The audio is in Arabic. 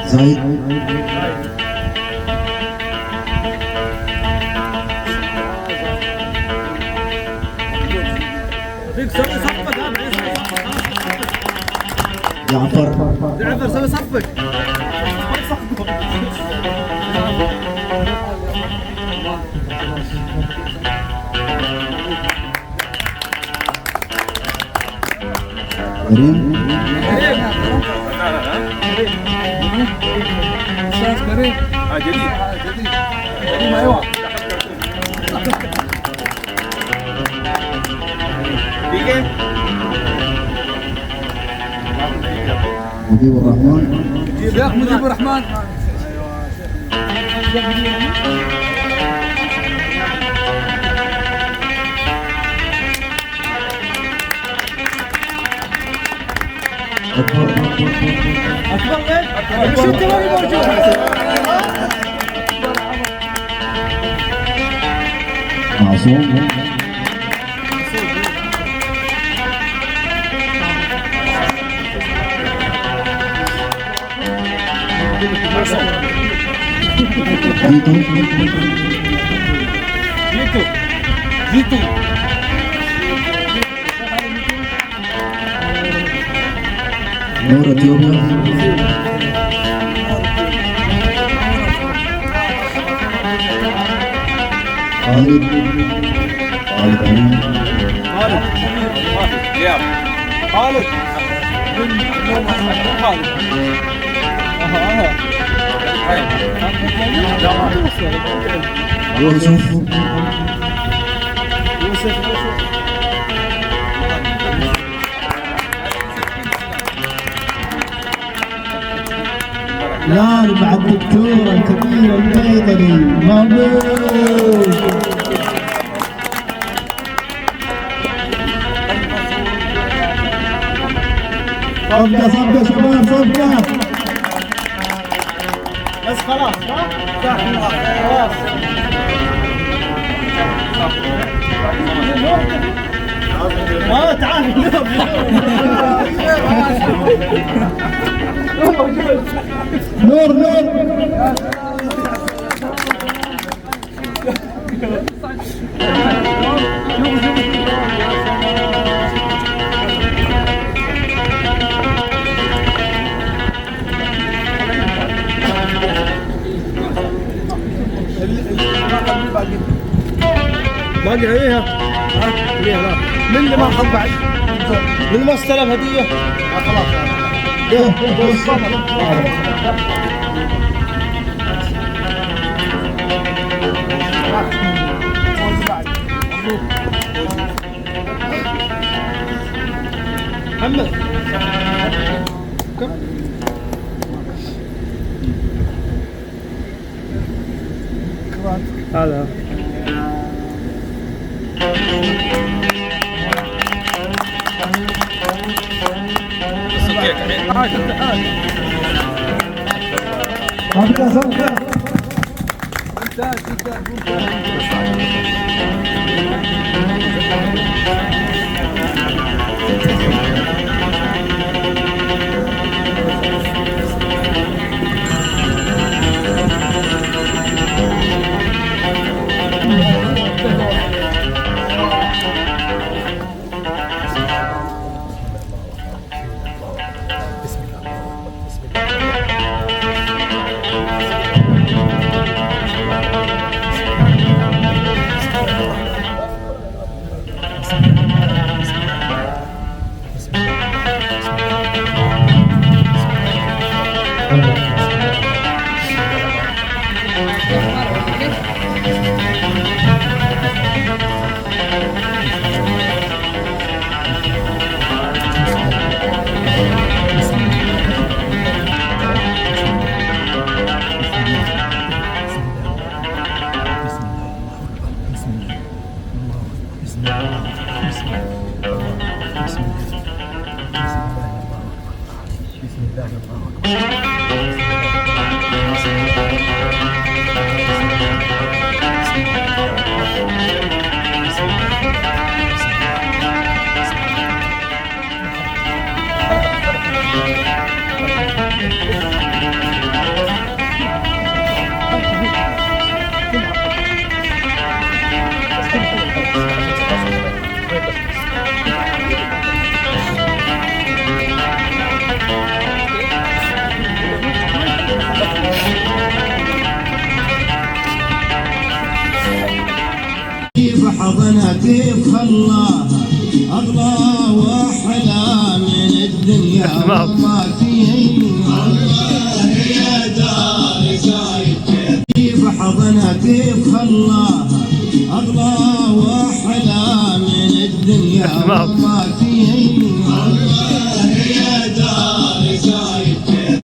زايد جعفر سوي صفك. كريم استاذ كريم جديد كريم ايوه دقيقة مجيب الرحمن شيخ مجيب الرحمن. أكبر اكبر ايش انت ماني موجود. معصوم جيتو جيتو نور اثيوبيا خالد خالد أمين رياض خالد خالد يوسف لا مع الدكتور الكبير البيضري مبروك صفقة صفقة شباب صفقة بس خلاص خلاص تعال نور نور باقي عليها عليها لا من اللي ما اخذ بعد من اللي ما استلم هديه خلاص محمد هذا صفقة صفقة حضنها كيف خلاها أغلى وأحلى من الدنيا وما فيه الله يا دار شايف كيف حضنها كيف خلاها أغلى وأحلى من الدنيا وما